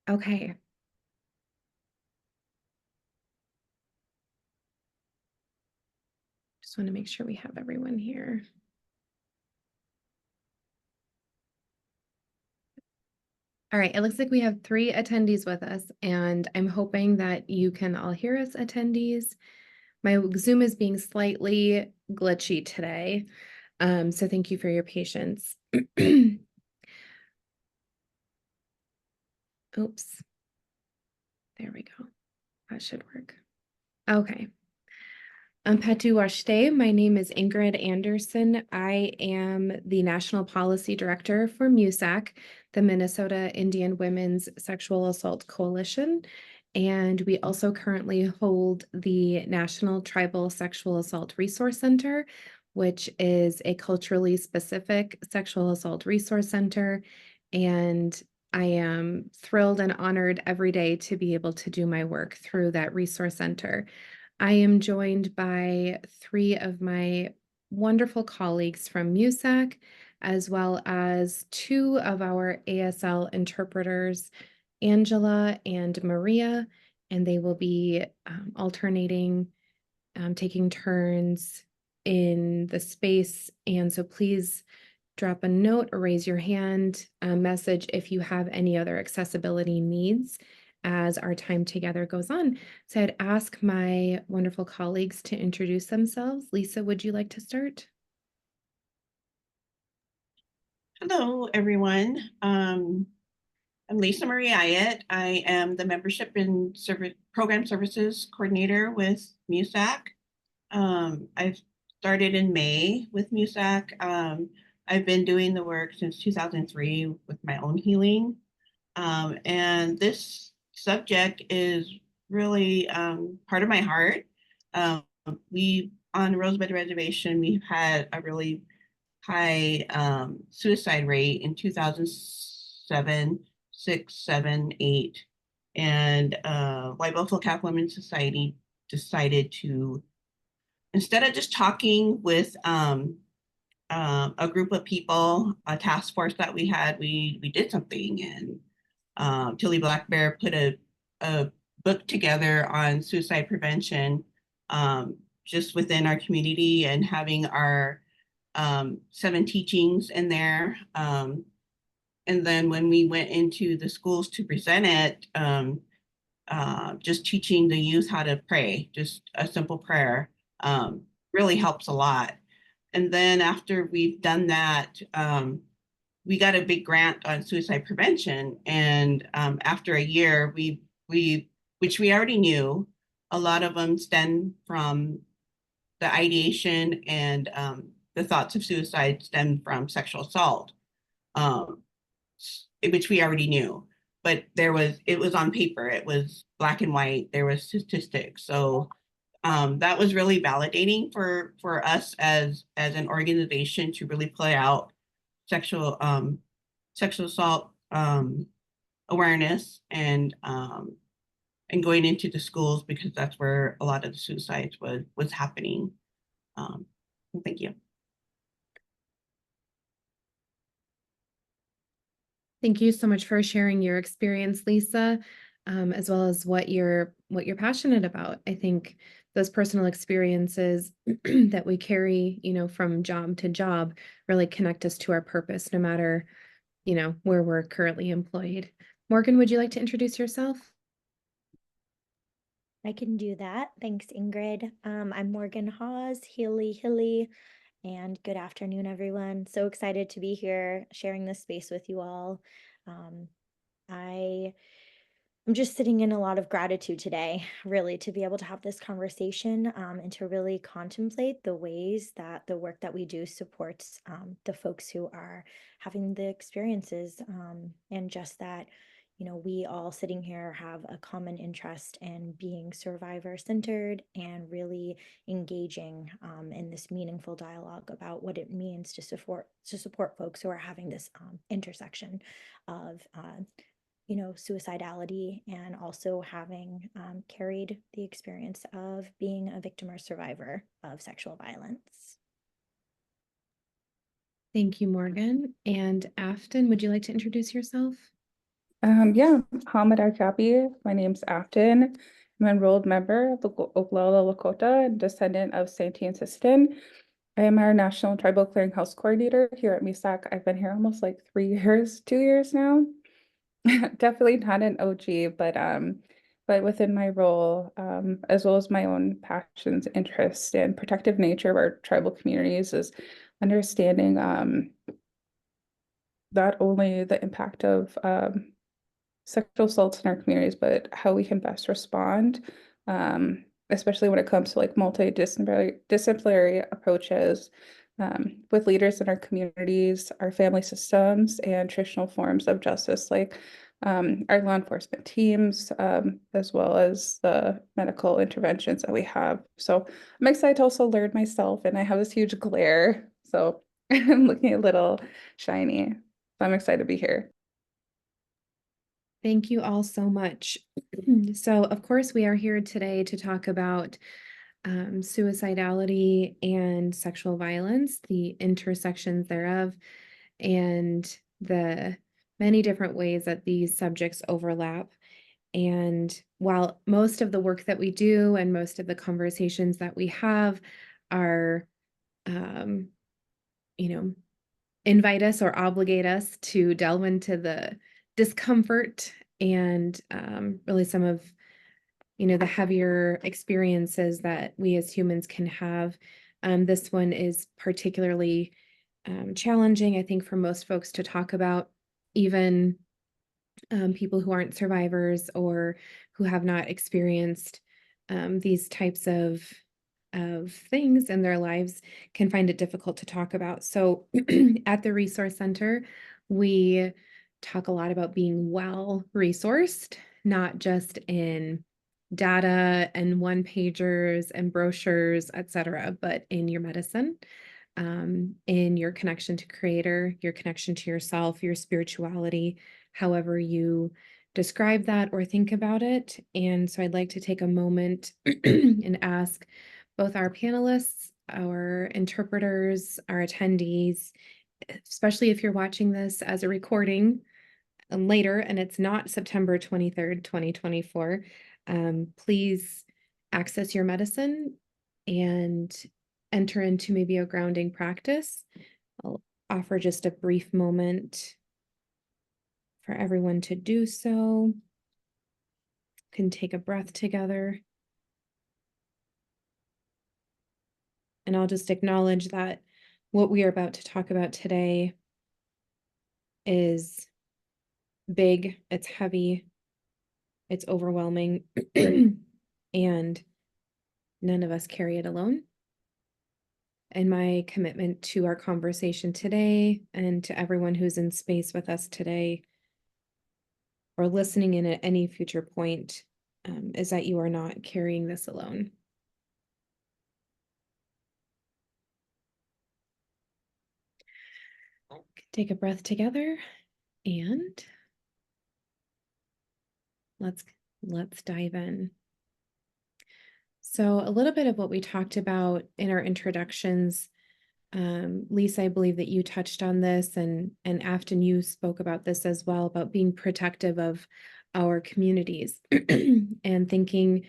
Okay. Just want to make sure we have everyone here. All right, it looks like we have 3 attendees with us, and I'm hoping that you can all hear us, attendees. My Zoom is being slightly glitchy today, so thank you for your patience. Oops. There we go. That should work. Okay. Patu Washte. My name is Ingrid Anderson. I am the National Policy Director for MUSAC, the Minnesota Indian Women's Sexual Assault Coalition. And we also currently hold the National Tribal Sexual Assault Resource Center, which is a culturally specific sexual assault resource center. And I am thrilled and honored every day to be able to do my work through that resource center. I am joined by 3 of my wonderful colleagues from MUSAC, as well as 2 of our ASL interpreters, Angela and Maria, and they will be alternating, taking turns in the space. And so please drop a note or raise your hand message if you have any other accessibility needs as our time together goes on. So I'd ask my wonderful colleagues to introduce themselves. Lisa, would you like to start? Hello, everyone. I'm Lisa Marie Ayat. I am the Membership and Program Services Coordinator with MUSAC. I've started in May with MUSAC. I've been doing the work since 2003 with my own healing. And this subject is really part of my heart. Um, we, on Rosebud Reservation, we've had a really high suicide rate in 2007, 6, 7, 8. And White Buffalo Calf Women's Society decided to, instead of just talking with a group of people, a task force that we had, we did something. And Tilly Black Bear put a book together on suicide prevention just within our community, and having our 7 teachings in there. And then when we went into the schools to present it, just teaching the youth how to pray, just a simple prayer, really helps a lot. And then after we've done that, we got a big grant on suicide prevention. And after a year, which we already knew, a lot of them stem from the ideation, and the thoughts of suicide stem from sexual assault, um, which we already knew. But it was on paper, it was black and white, there was statistics. So that was really validating for us as an organization to really play out sexual sexual assault awareness, and going into the schools, because that's where a lot of the suicides was happening. Um, thank you. Thank you so much for sharing your experience, Lisa, as well as what you're passionate about. I think those personal experiences that we carry, from job to job, really connect us to our purpose, no matter, where we're currently employed. Morgan, would you like to introduce yourself? I can do that. Thanks, Ingrid. I'm Morgan Hawes, Hilly, and good afternoon, everyone. So excited to be here sharing this space with you all. Um, I'm just sitting in a lot of gratitude today, really, to be able to have this conversation, and to really contemplate the ways that the work that we do supports the folks who are having the experiences, and just that, we all sitting here have a common interest in being survivor centered and really engaging in this meaningful dialogue about what it means to support folks who are having this intersection of suicidality, and also having carried the experience of being a victim or survivor of sexual violence. Thank you, Morgan. And Afton, would you like to introduce yourself? Yeah, Hamid Akapi. My name's Afton. I'm an enrolled member of the Oglala Lakota and descendant of Santee and Sistan. I am our National Tribal Clearinghouse Coordinator here at MISAC. I've been here almost like 3 years, 2 years now. Definitely not an OG, but within my role, as well as my own passions, interests, and protective nature of our tribal communities is understanding not only the impact of sexual assaults in our communities, but how we can best respond, especially when it comes to like multidisciplinary approaches with leaders in our communities, our family systems, and traditional forms of justice, like our law enforcement teams, as well as the medical interventions that we have. So I'm excited to also learn myself, and I have this huge glare, so I'm looking a little shiny. So I'm excited to be here. Thank you all so much. So, of course, we are here today to talk about suicidality and sexual violence, the intersections thereof, and the many different ways that these subjects overlap. And while most of the work that we do and most of the conversations that we have are, um, you know, invite us or obligate us to delve into the discomfort and really some of the heavier experiences that we as humans can have. This one is particularly challenging, I think, for most folks to talk about, even people who aren't survivors or who have not experienced these types of things in their lives can find it difficult to talk about. So at the Resource Center, we talk a lot about being well resourced, not just in data and one pagers and brochures, etc., but in your medicine, in your connection to creator, your connection to yourself, your spirituality, however you describe that or think about it. And so I'd like to take a moment and ask both our panelists, our interpreters, our attendees, especially if you're watching this as a recording later and it's not September 23rd, 2024, please access your medicine and enter into maybe a grounding practice. I'll offer just a brief moment for everyone to do so. Can take a breath together. And I'll just acknowledge that what we are about to talk about today is big, it's heavy, it's overwhelming, and none of us carry it alone. And my commitment to our conversation today and to everyone who's in space with us today or listening in at any future point is that you are not carrying this alone. Take a breath together and let's dive in. So a little bit of what we talked about in our introductions. Lisa, I believe that you touched on this, and Afton, you spoke about this as well, about being protective of our communities and thinking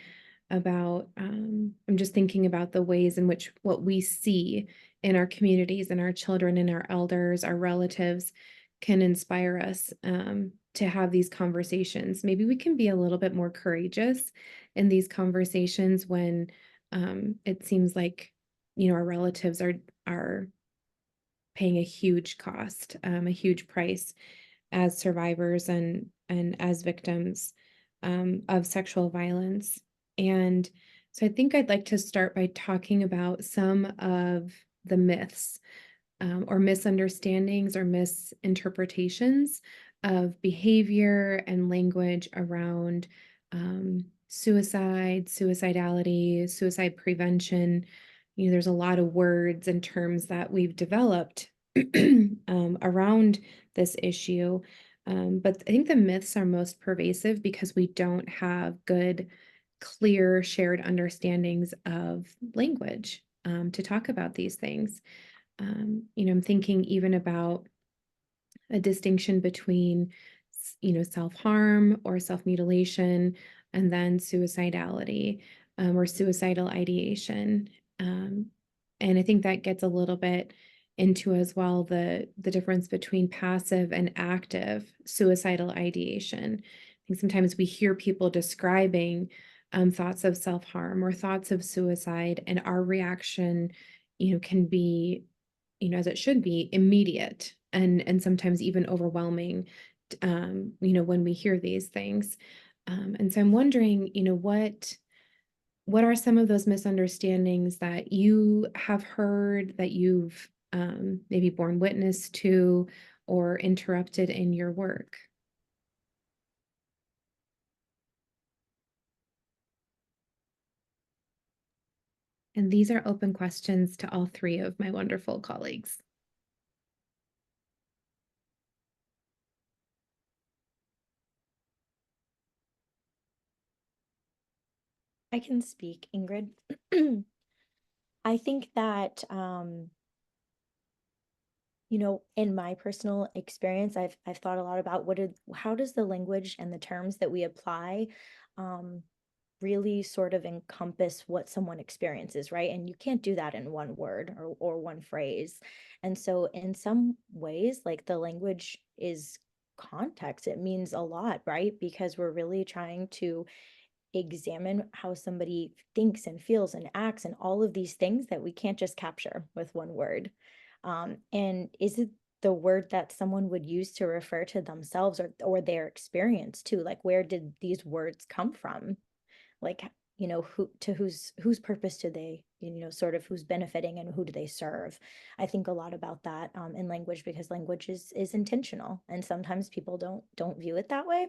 about, I'm just thinking about the ways in which what we see in our communities and our children and our elders, our relatives can inspire us to have these conversations. Maybe we can be a little bit more courageous in these conversations when it seems like, our relatives are paying a huge cost, a huge price as survivors and as victims of sexual violence. And so I think I'd like to start by talking about some of the myths or misunderstandings or misinterpretations of behavior and language around suicide, suicidality, suicide prevention. There's a lot of words and terms that we've developed around this issue. But I think the myths are most pervasive because we don't have good, clear, shared understandings of language to talk about these things. I'm thinking even about a distinction between self-harm or self-mutilation, and then suicidality, or suicidal ideation. And I think that gets a little bit into as well the difference between passive and active suicidal ideation. I think sometimes we hear people describing thoughts of self-harm or thoughts of suicide, and our reaction, can be, as it should be, immediate and sometimes even overwhelming, when we hear these things. And so I'm wondering, what are some of those misunderstandings that you have heard, that you've maybe borne witness to or interrupted in your work? And these are open questions to all three of my wonderful colleagues. I can speak, Ingrid. I think that, in my personal experience, I've thought a lot about how does the language and the terms that we apply, um, really sort of encompass what someone experiences, right? And you can't do that in one word or one phrase. And so in some ways, like the language is context. It means a lot, right? Because we're really trying to examine how somebody thinks and feels and acts and all of these things that we can't just capture with one word. And is it the word that someone would use to refer to themselves or their experience too? Like, where did these words come from? Like, whose purpose do they, sort of who's benefiting and who do they serve? I think a lot about that in language, because language is intentional, and sometimes people don't view it that way.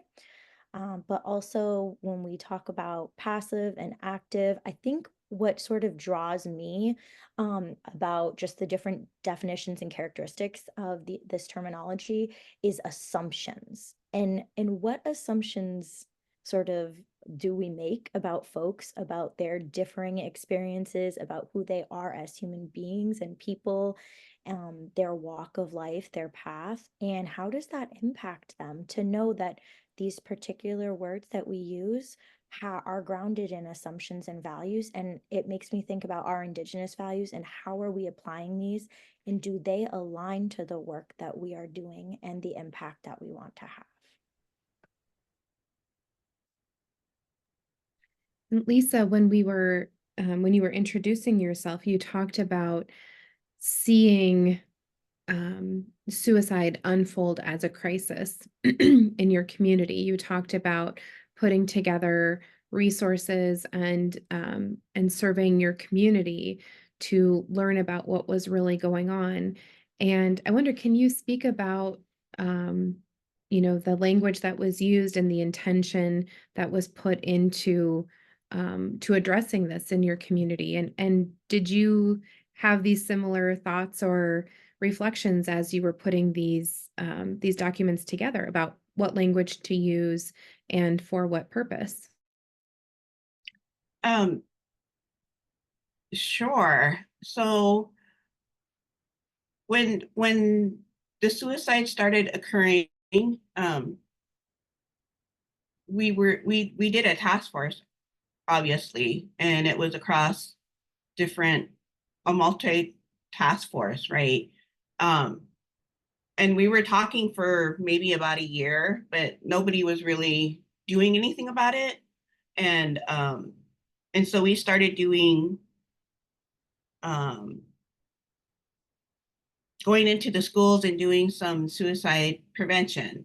But also when we talk about passive and active, I think what sort of draws me about just the different definitions and characteristics of this terminology is assumptions. And what assumptions sort of do we make about folks, about their differing experiences, about who they are as human beings and people, their walk of life, their path, and how does that impact them to know that these particular words that we use are grounded in assumptions and values. And it makes me think about our Indigenous values and how are we applying these, and do they align to the work that we are doing and the impact that we want to have? And Lisa, when you were introducing yourself, you talked about seeing suicide unfold as a crisis in your community. You talked about putting together resources and surveying your community to learn about what was really going on. And I wonder, can you speak about the language that was used and the intention that was put into to addressing this in your community? And did you have these similar thoughts or reflections as you were putting these documents together about what language to use and for what purpose? Um, sure. So when the suicide started occurring, we did a task force, obviously, and it was across a multi task force, right? And we were talking for maybe about a year, but nobody was really doing anything about it. And so we started doing going into the schools and doing some suicide prevention.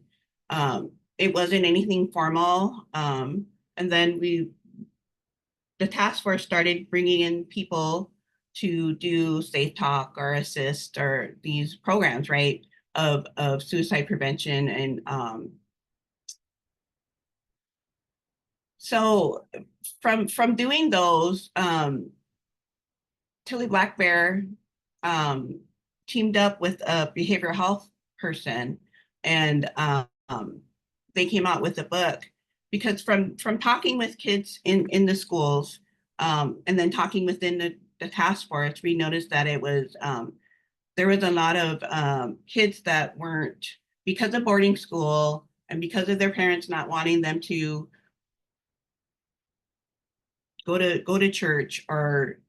It wasn't anything formal. And then the task force started bringing in people to do Safe Talk or Assist or these programs, right, of suicide prevention. And so from doing those, Tilly Black Bear teamed up with a behavioral health person, and they came out with a book, because from talking with kids in the schools, and then talking within the task force, we noticed that it was there was a lot of kids that weren't, because of boarding school, And because of their parents not wanting them to go to church or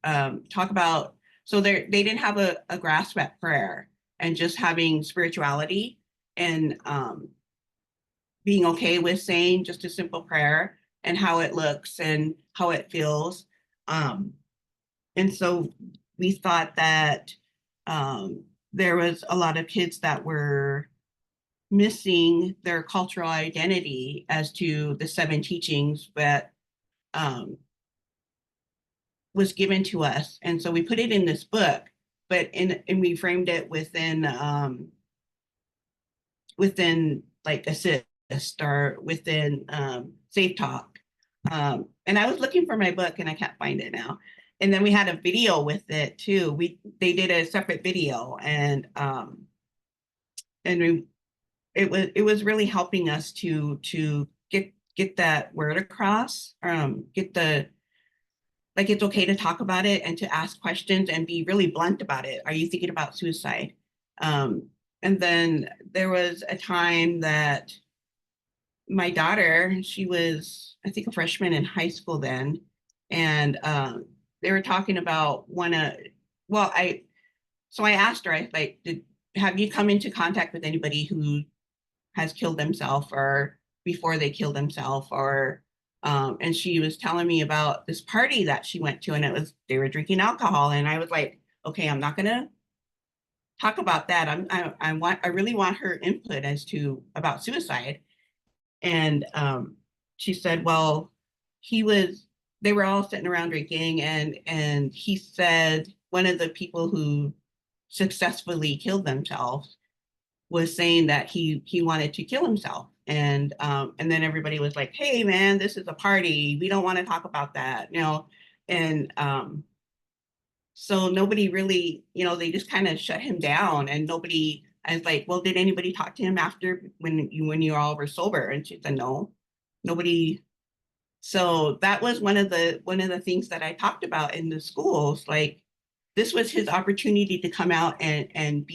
talk about, so they didn't have a grasp at prayer and just having spirituality and being okay with saying just a simple prayer and how it looks and how it feels. And so we thought that there was a lot of kids that were missing their cultural identity as to the 7 teachings that was given to us. And so we put it in this book, but and we framed it within like assist or within safe talk. And I was looking for my book and I can't find it now. And then we had a video with it too. They did a separate video and it was really helping us to get that word across, get the, like, it's okay to talk about it and to ask questions and be really blunt about it. Are you thinking about suicide? And then there was a time that my daughter, she was, I think, a freshman in high school then, and they were talking about so I asked her, I like, have you come into contact with anybody who has killed themselves or before they killed themselves or and she was telling me about this party that she went to and they were drinking alcohol and I was like, okay, I'm not gonna talk about that. I really want her input as to about suicide. And she said, well, they were all sitting around drinking and he said one of the people who successfully killed themselves was saying that he wanted to kill himself. And then everybody was like, hey man, this is a party. We don't want to talk about that, you know? And so nobody really, you know, they just kind of shut him down and I was like, well, did anybody talk to him after when you all were sober? And she said, no, nobody. So that was one of the things that I talked about in the schools. Like, this was his opportunity to come out and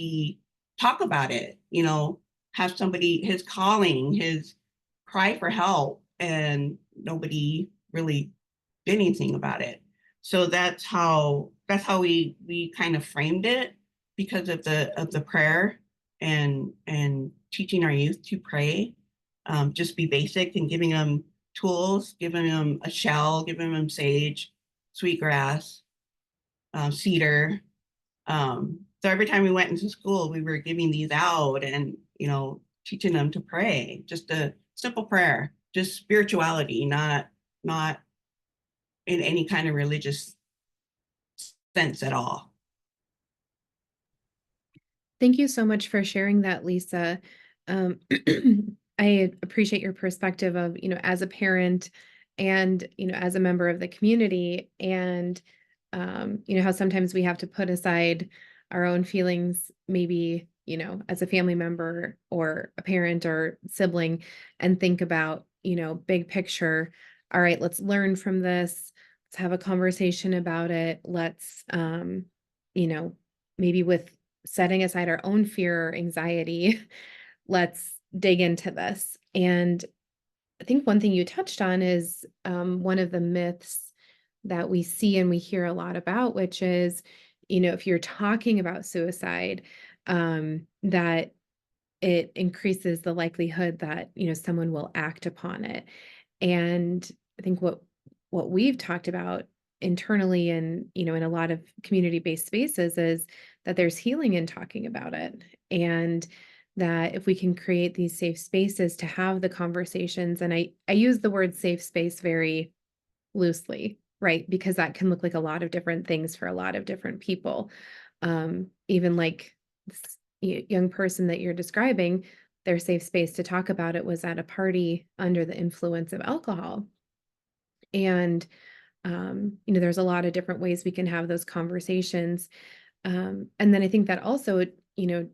talk about it, you know, have somebody, his calling, his cry for help, and nobody really did anything about it. So that's how we kind of framed it, because of the prayer and teaching our youth to pray, just be basic and giving them tools, giving them a shell, giving them sage, sweetgrass, cedar. So every time we went into school, we were giving these out and, you know, teaching them to pray, just a simple prayer, just spirituality, not in any kind of religious sense at all. Thank you so much for sharing that, Lisa. Um, I appreciate your perspective of, as a parent and, as a member of the community and, how sometimes we have to put aside our own feelings, maybe, as a family member or a parent or sibling and think about, big picture. All right, let's learn from this. Let's have a conversation about it. Let's, maybe with setting aside our own fear or anxiety, let's dig into this. And I think one thing you touched on is one of the myths that we see and we hear a lot about, which is, if you're talking about suicide, that it increases the likelihood that, someone will act upon it. And I think what we've talked about internally and, in a lot of community-based spaces is that there's healing in talking about it. And that if we can create these safe spaces to have the conversations, and I use the word safe space very loosely, right? Because that can look like a lot of different things for a lot of different people. Even like this young person that you're describing, their safe space to talk about it was at a party under the influence of alcohol. And, there's a lot of different ways we can have those conversations. And then I think that also,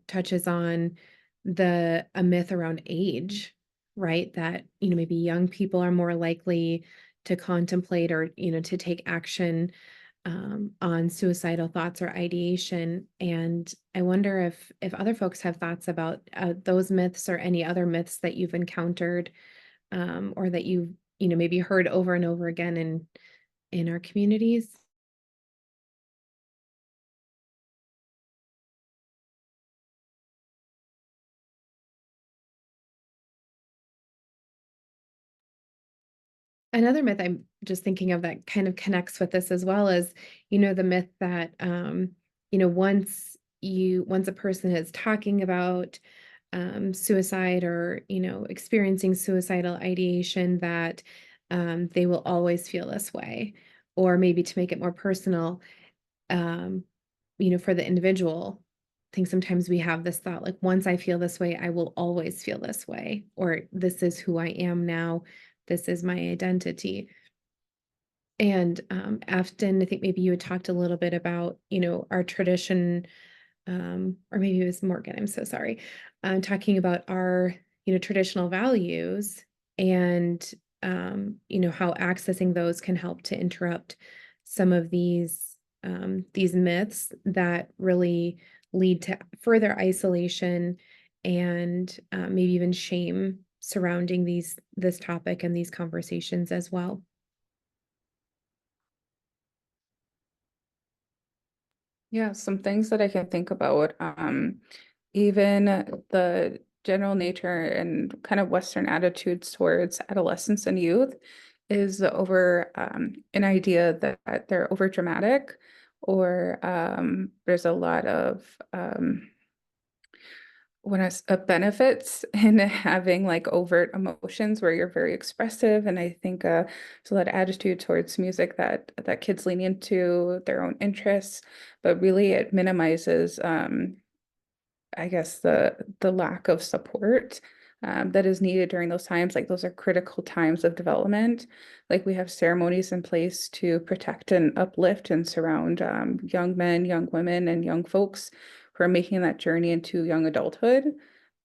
touches on a myth around age, right? That, maybe young people are more likely to contemplate or, to take action on suicidal thoughts or ideation. And I wonder if other folks have thoughts about those myths or any other myths that you've encountered, or that you've, maybe heard over and over again in our communities. Another myth I'm just thinking of that kind of connects with this as well is, the myth that, once a person is talking about suicide or, experiencing suicidal ideation, that they will always feel this way. Or maybe to make it more personal, um, for the individual, I think sometimes we have this thought like, once I feel this way, I will always feel this way, or this is who I am now. This is my identity. And Afton, I think maybe you had talked a little bit about, our tradition, or maybe it was Morgan, I'm so sorry, talking about our, traditional values, and, how accessing those can help to interrupt some of these myths that really lead to further isolation and maybe even shame surrounding this topic and these conversations as well. Yeah, some things that I can think about, even the general nature and kind of Western attitudes towards adolescents and youth is over an idea that they're over dramatic, or there's a lot of benefits in having like overt emotions where you're very expressive. And I think there's a lot of attitude towards music that kids lean into their own interests, but really it minimizes I guess the lack of support that is needed during those times. Like those are critical times of development. Like we have ceremonies in place to protect and uplift and surround young men, young women, and young folks who are making that journey into young adulthood.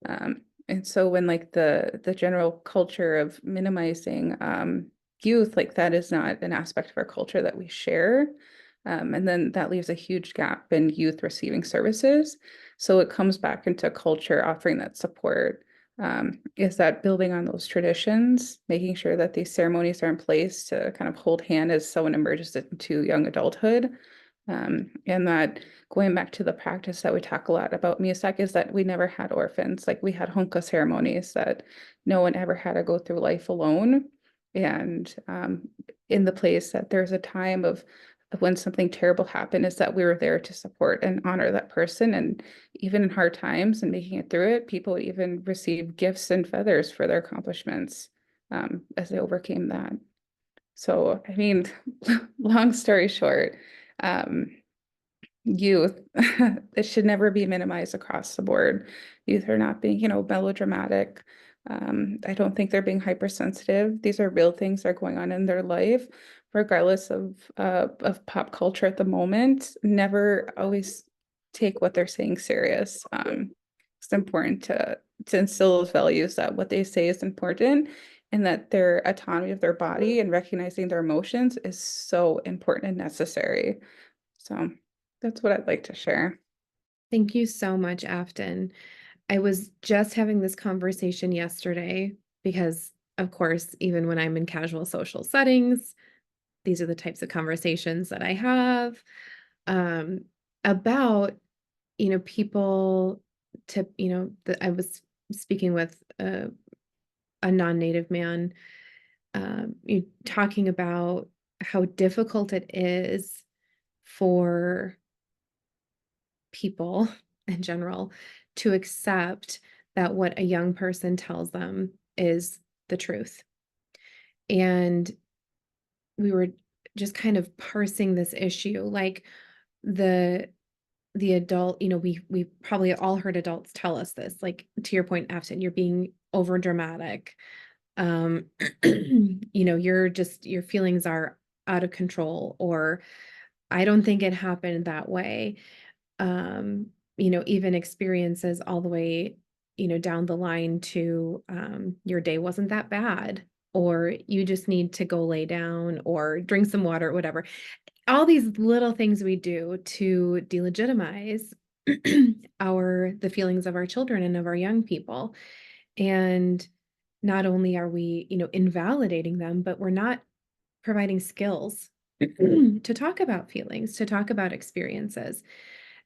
And so when like the general culture of minimizing youth, like that is not an aspect of our culture that we share. And then that leaves a huge gap in youth receiving services. So it comes back into culture offering that support. Is that building on those traditions, making sure that these ceremonies are in place to kind of hold hand as someone emerges into young adulthood. And that going back to the practice that we talk a lot about Misak is that we never had orphans. Like we had honka ceremonies that no one ever had to go through life alone. And in the place that there's a time of when something terrible happened, is that we were there to support and honor that person. And even in hard times and making it through it, people would even receive gifts and feathers for their accomplishments as they overcame that. So, I mean, long story short, um, youth, it should never be minimized across the board. Youth are not being, melodramatic. I don't think they're being hypersensitive. These are real things that are going on in their life, regardless of pop culture at the moment. Never always take what they're saying serious. It's important to instill those values that what they say is important, and that their autonomy of their body and recognizing their emotions is so important and necessary. So that's what I'd like to share. Thank you so much, Afton. I was just having this conversation yesterday because, of course, even when I'm in casual social settings, these are the types of conversations that I have, about, people that I was speaking with a non-native man, talking about how difficult it is for people in general to accept that what a young person tells them is the truth. And we were just kind of parsing this issue, like the adult, we probably all heard adults tell us this, like to your point, Afton, you're being over dramatic. Your feelings are out of control, or I don't think it happened that way. um, even experiences all the way, down the line to your day wasn't that bad, or you just need to go lay down or drink some water, whatever. all these little things we do to delegitimize the feelings of our children and of our young people. And not only are we, invalidating them, but we're not providing skills to talk about feelings, to talk about experiences.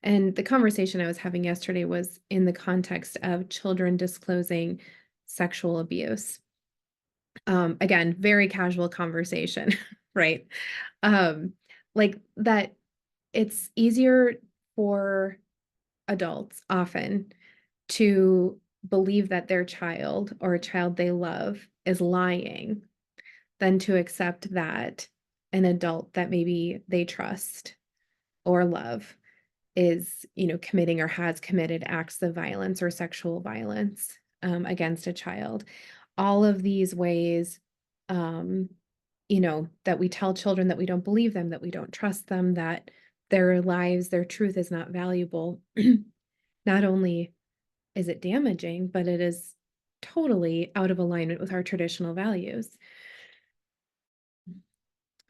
And the conversation I was having yesterday was in the context of children disclosing sexual abuse. Again, very casual conversation, right? Um, like that it's easier for adults often to believe that their child or a child they love is lying than to accept that an adult that maybe they trust or love is, committing or has committed acts of violence or sexual violence against a child. All of these ways, um, that we tell children that we don't believe them, that we don't trust them, that their lives, their truth is not valuable. Not only is it damaging, but it is totally out of alignment with our traditional values.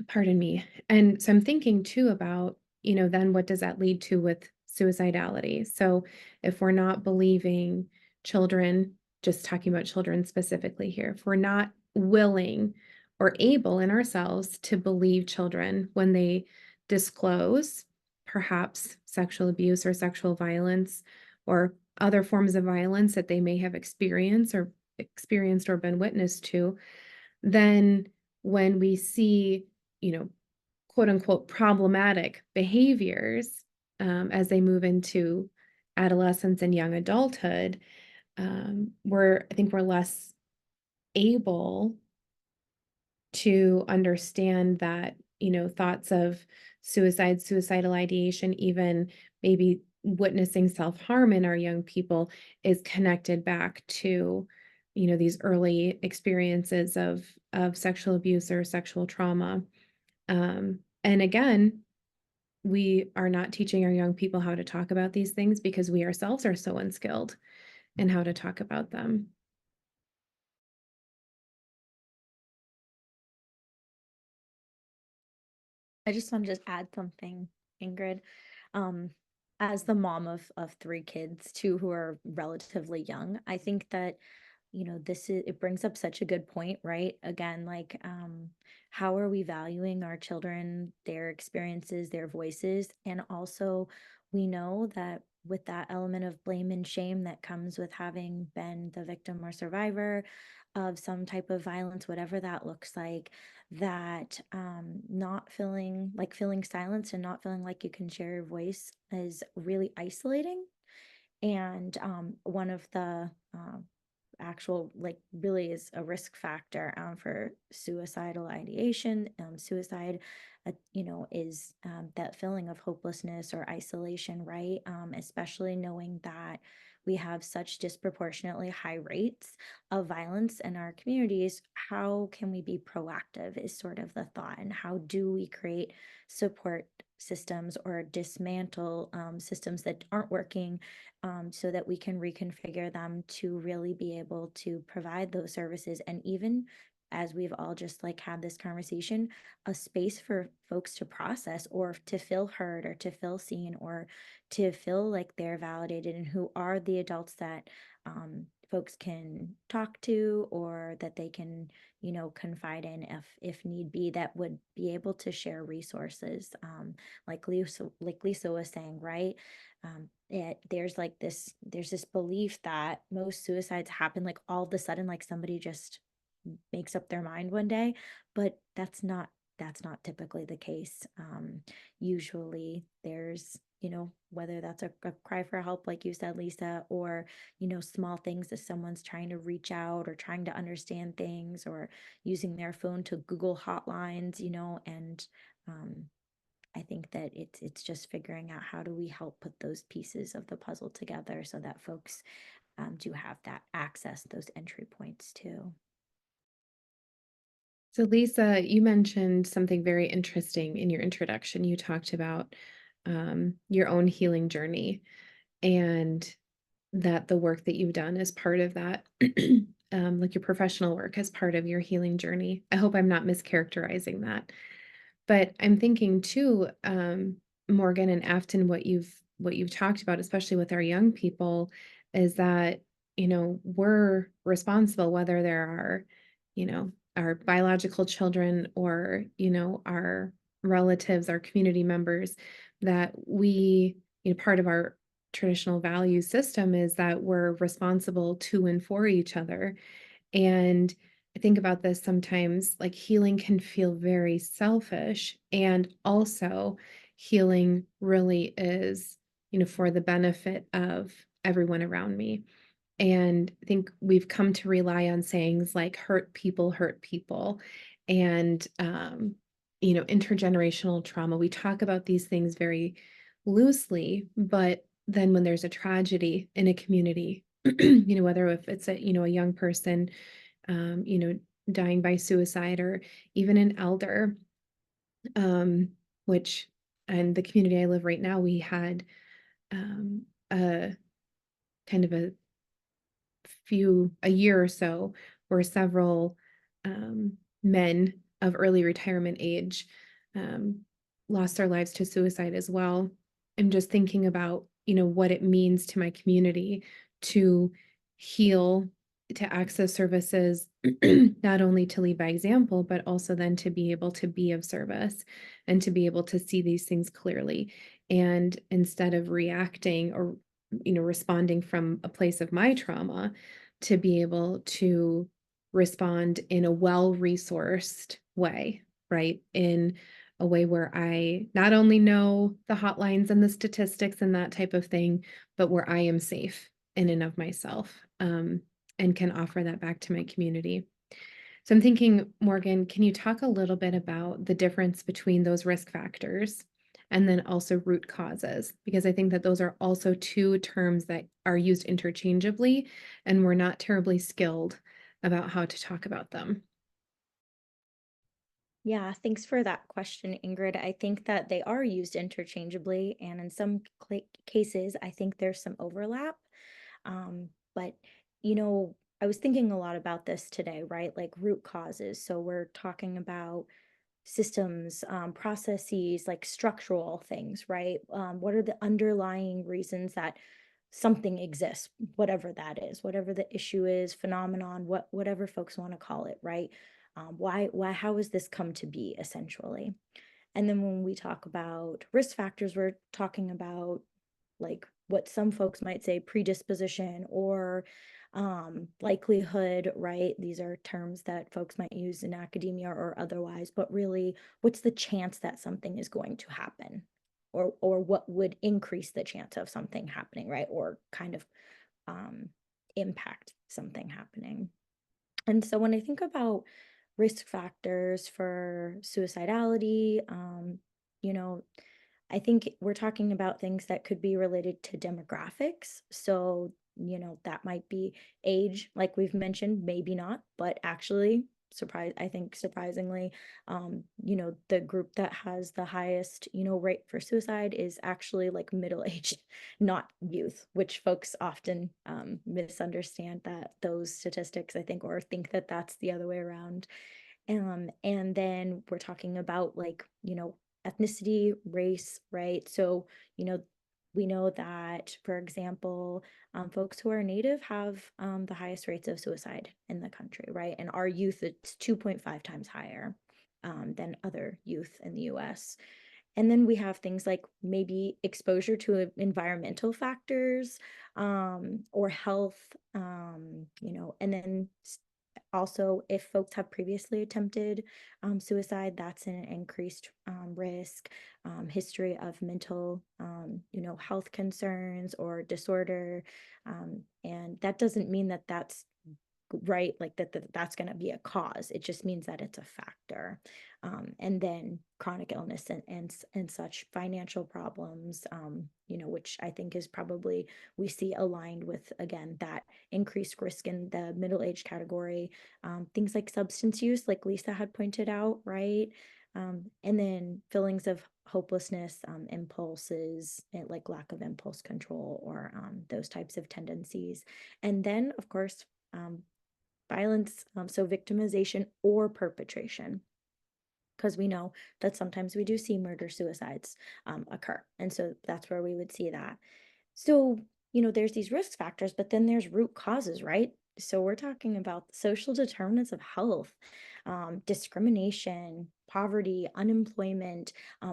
Pardon me. And so I'm thinking too about, then what does that lead to with suicidality? So if we're not believing children, just talking about children specifically here, if we're not willing or able in ourselves to believe children when they disclose perhaps sexual abuse or sexual violence or other forms of violence that they may have experienced or been witness to, then when we see, you know, quote unquote problematic behaviors as they move into adolescence and young adulthood, I think we're less able to understand that, thoughts of suicide, suicidal ideation, even maybe witnessing self-harm in our young people is connected back to, these early experiences of sexual abuse or sexual trauma. And again, we are not teaching our young people how to talk about these things because we ourselves are so unskilled in how to talk about them. I just want to just add something, Ingrid. Um, as the mom of three kids, two who are relatively young, I think that, it brings up such a good point, right? Again, like, how are we valuing our children, their experiences, their voices? And also, we know that with that element of blame and shame that comes with having been the victim or survivor of some type of violence, whatever that looks like, that not feeling silenced and not feeling like you can share your voice is really isolating. And one of the actual, like, really is a risk factor for suicidal ideation. Suicide, is that feeling of hopelessness or isolation, right? Especially knowing that we have such disproportionately high rates of violence in our communities. How can we be proactive is sort of the thought. And how do we create support systems or dismantle systems that aren't working, so that we can reconfigure them to really be able to provide those services, and even, as we've all just like had this conversation, a space for folks to process or to feel heard or to feel seen or to feel like they're validated, and who are the adults that folks can talk to, or that they can, confide in if need be, that would be able to share resources, like Lisa was saying, right? There's this belief that most suicides happen like all of a sudden, like somebody just makes up their mind one day, but that's not typically the case. Usually there's, whether that's a cry for help, like you said, Lisa, or, small things as someone's trying to reach out or trying to understand things, or using their phone to Google hotlines, and I think that it's just figuring out how do we help put those pieces of the puzzle together so that folks do have that access, those entry points too. So, Lisa, you mentioned something very interesting in your introduction. You talked about your own healing journey and that the work that you've done is part of that, like your professional work as part of your healing journey. I hope I'm not mischaracterizing that. But I'm thinking too, Morgan and Afton, what you've talked about, especially with our young people, is that, we're responsible, whether there are, our biological children or, our relatives, our community members, that part of our traditional value system is that we're responsible to and for each other. And I think about this sometimes, like healing can feel very selfish, and also healing really is, for the benefit of everyone around me. And I think we've come to rely on sayings like hurt people, and, intergenerational trauma. We talk about these things very loosely, but then when there's a tragedy in a community, whether if it's a young person, um, you know, dying by suicide, or even an elder, um, which, and the community I live right now, we had, a kind of a year or so where several, men of early retirement age, um, lost their lives to suicide as well. I'm just thinking about, what it means to my community to heal, to access services, not only to lead by example, but also then to be able to be of service and to be able to see these things clearly. And instead of reacting or, responding from a place of my trauma, to be able to respond in a well-resourced way, right? In a way where I not only know the hotlines and the statistics and that type of thing, but where I am safe in and of myself, and can offer that back to my community. So I'm thinking, Morgan, can you talk a little bit about the difference between those risk factors and then also root causes? Because I think that those are also two terms that are used interchangeably, and we're not terribly skilled about how to talk about them. Yeah, thanks for that question, Ingrid. I think that they are used interchangeably, and in some cases, I think there's some overlap. But, I was thinking a lot about this today, right? Like root causes. So we're talking about systems, processes, like structural things, right? What are the underlying reasons that something exists, whatever that is, whatever the issue is, phenomenon, whatever folks want to call it, right? How has this come to be, essentially? And then when we talk about risk factors, we're talking about like what some folks might say predisposition or likelihood, right? These are terms that folks might use in academia or otherwise, but really, what's the chance that something is going to happen? Or what would increase the chance of something happening, right? Or kind of um, impact something happening. And so when I think about risk factors for suicidality, you know, I think we're talking about things that could be related to demographics. So, that might be age, like we've mentioned, maybe not, but actually, I think surprisingly, the group that has the highest, rate for suicide is actually like middle aged, not youth, which folks often misunderstand those statistics, I think, or think that that's the other way around. And then we're talking about like, ethnicity, race, right? So, you know, we know that, for example, folks who are Native have the highest rates of suicide in the country, right? And our youth, it's 2.5 times higher than other youth in the US. And then we have things like maybe exposure to environmental factors or health, and then also if folks have previously attempted suicide, that's an increased risk, history of mental, health concerns or disorder. And that doesn't mean that that's right, like that's going to be a cause. It just means that it's a factor. And then chronic illness and such financial problems, which I think is probably we see aligned with, again, that increased risk in the middle age category. Things like substance use, like Lisa had pointed out, right? And then feelings of hopelessness, impulses, like lack of impulse control, or those types of tendencies. And then, of course, violence, so victimization or perpetration. because we know that sometimes we do see murder suicides occur. And so that's where we would see that. So, there's these risk factors, but then there's root causes, right? So we're talking about social determinants of health, discrimination, poverty, unemployment,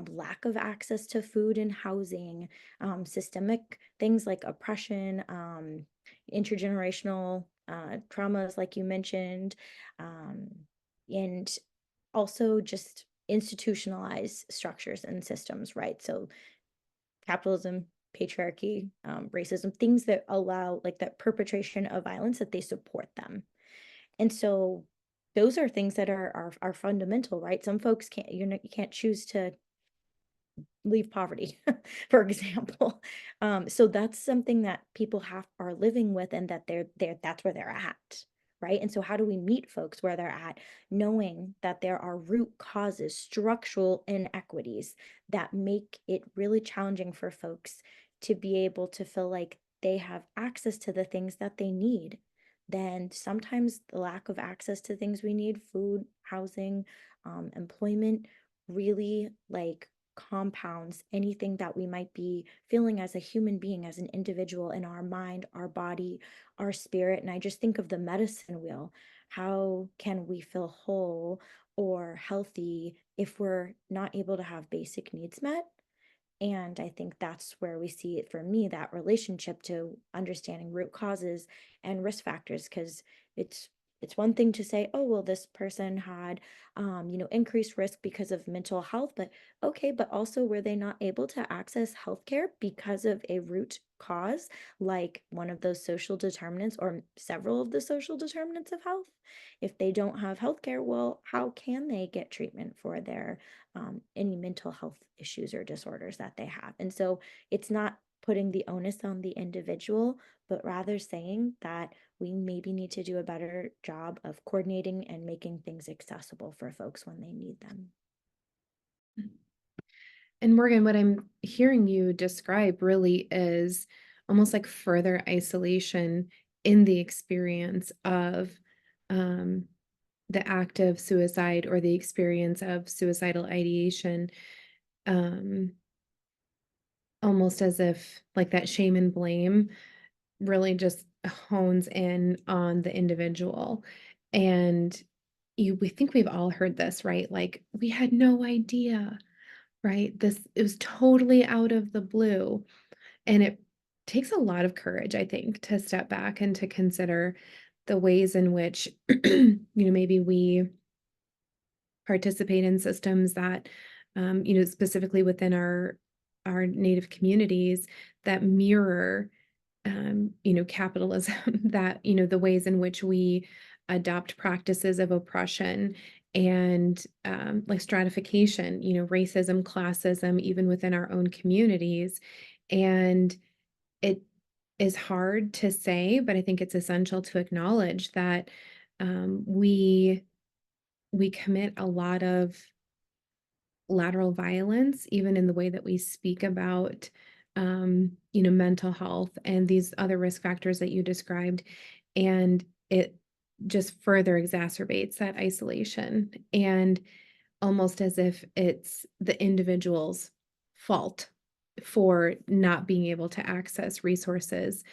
lack of access to food and housing, systemic things like oppression, intergenerational traumas, like you mentioned, um, and also just institutionalized structures and systems, right? So capitalism, patriarchy, racism, things that allow like that perpetration of violence, that they support them. And so those are things that are fundamental, right? Some folks can't, you can't choose to leave poverty, for example. So that's something that people are living with, and that that's where they're at, right? And so how do we meet folks where they're at, knowing that there are root causes, structural inequities that make it really challenging for folks to be able to feel like they have access to the things that they need. Then sometimes the lack of access to things we need, food, housing, employment, really like compounds anything that we might be feeling as a human being, as an individual, in our mind, our body, our spirit. And I just think of the medicine wheel. How can we feel whole or healthy if we're not able to have basic needs met? And I think that's where we see it for me, that relationship to understanding root causes and risk factors, because it's one thing to say, oh, well, this person had, increased risk because of mental health, but okay, but also were they not able to access healthcare because of a root cause, like one of those social determinants or several of the social determinants of health? If they don't have healthcare, well, how can they get treatment for their any mental health issues or disorders that they have? And so it's not putting the onus on the individual, but rather saying that we maybe need to do a better job of coordinating and making things accessible for folks when they need them. And Morgan, what I'm hearing you describe really is almost like further isolation in the experience of the act of suicide or the experience of suicidal ideation, um, almost as if like that shame and blame really just hones in on the individual. And we think we've all heard this, right? Like, we had no idea, right? It was totally out of the blue. And it takes a lot of courage, I think, to step back and to consider the ways in which, maybe we participate in systems that, specifically within our Native communities that mirror, capitalism, that, the ways in which we adopt practices of oppression and like stratification, racism, classism, even within our own communities. And it is hard to say, but I think it's essential to acknowledge that we commit a lot of lateral violence, even in the way that we speak about, mental health and these other risk factors that you described. And it just further exacerbates that isolation, and almost as if it's the individual's fault for not being able to access resources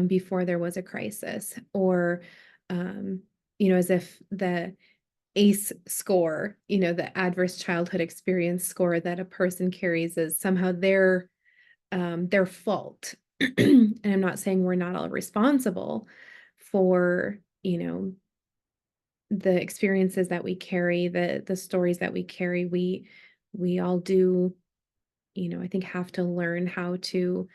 before there was a crisis, or, as if the ACE score, the adverse childhood experience score that a person carries is somehow their fault. And I'm not saying we're not all responsible for, the experiences that we carry, the stories that we carry. We all do, I think, have to learn how to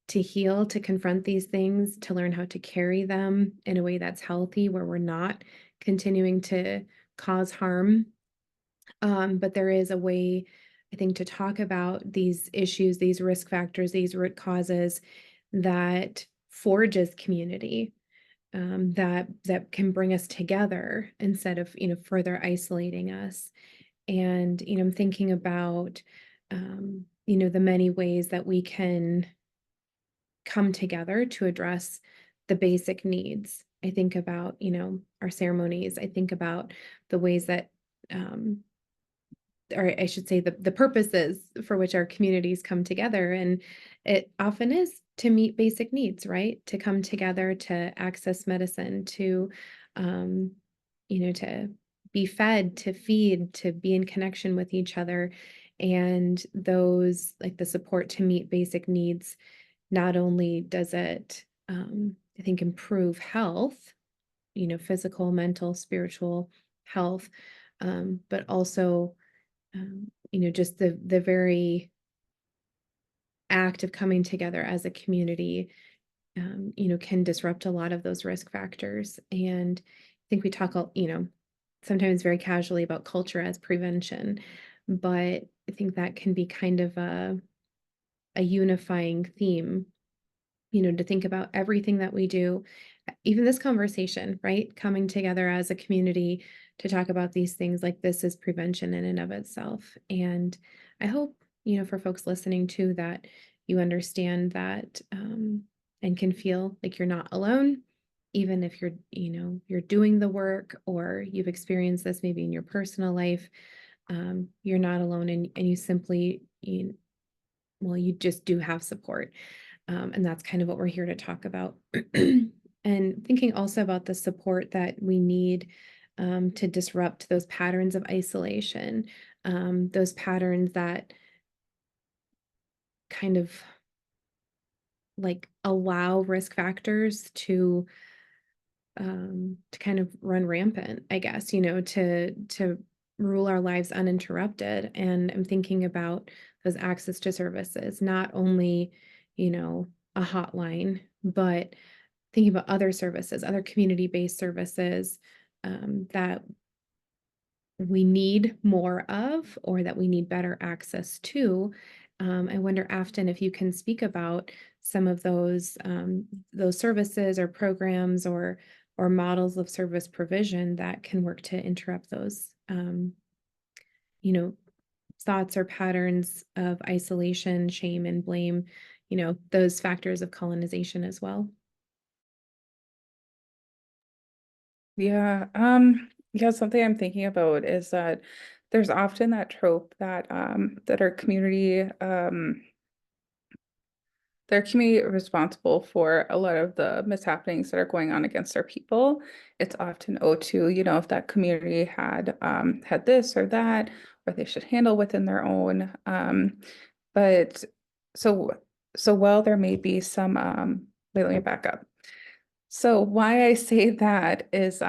heal, to confront these things, to learn how to carry them in a way that's healthy, where we're not continuing to cause harm. But there is a way, I think, to talk about these issues, these risk factors, these root causes that forges community, that can bring us together instead of, further isolating us. And, I'm thinking about, the many ways that we can come together to address the basic needs. I think about, our ceremonies. I think about the ways that, or I should say the purposes for which our communities come together. And it often is to meet basic needs, right? To come together to access medicine, to, um, to be fed, to feed, to be in connection with each other. And those, like the support to meet basic needs, not only does it, I think, improve health, physical, mental, spiritual health, but also, just the very act of coming together as a community, can disrupt a lot of those risk factors. And I think we talk, sometimes very casually about culture as prevention, but I think that can be kind of a unifying theme, to think about everything that we do, even this conversation, right? Coming together as a community to talk about these things, like this is prevention in and of itself. And I hope, for folks listening too, that you understand that, and can feel like you're not alone, even if you're doing the work or you've experienced this maybe in your personal life. You're not alone, and you simply, well, you just do have support. And that's kind of what we're here to talk about. And thinking also about the support that we need, to disrupt those patterns of isolation, those patterns that kind of like allow risk factors to kind of run rampant, I guess, to rule our lives uninterrupted. And I'm thinking about those access to services, not only, a hotline, but thinking about other services, other community-based services, that we need more of, or that we need better access to. I wonder, Afton, if you can speak about some of those services or programs or models of service provision that can work to interrupt those, you know, thoughts or patterns of isolation, shame, and blame, those factors of colonization as well. Yeah, yeah, something I'm thinking about is that there's often that trope that that our community are responsible for a lot of the mishappenings that are going on against our people. It's often O2, if that community had this or that, or they should handle within their own. But so so while there may be some wait, let me back up. So why I say that is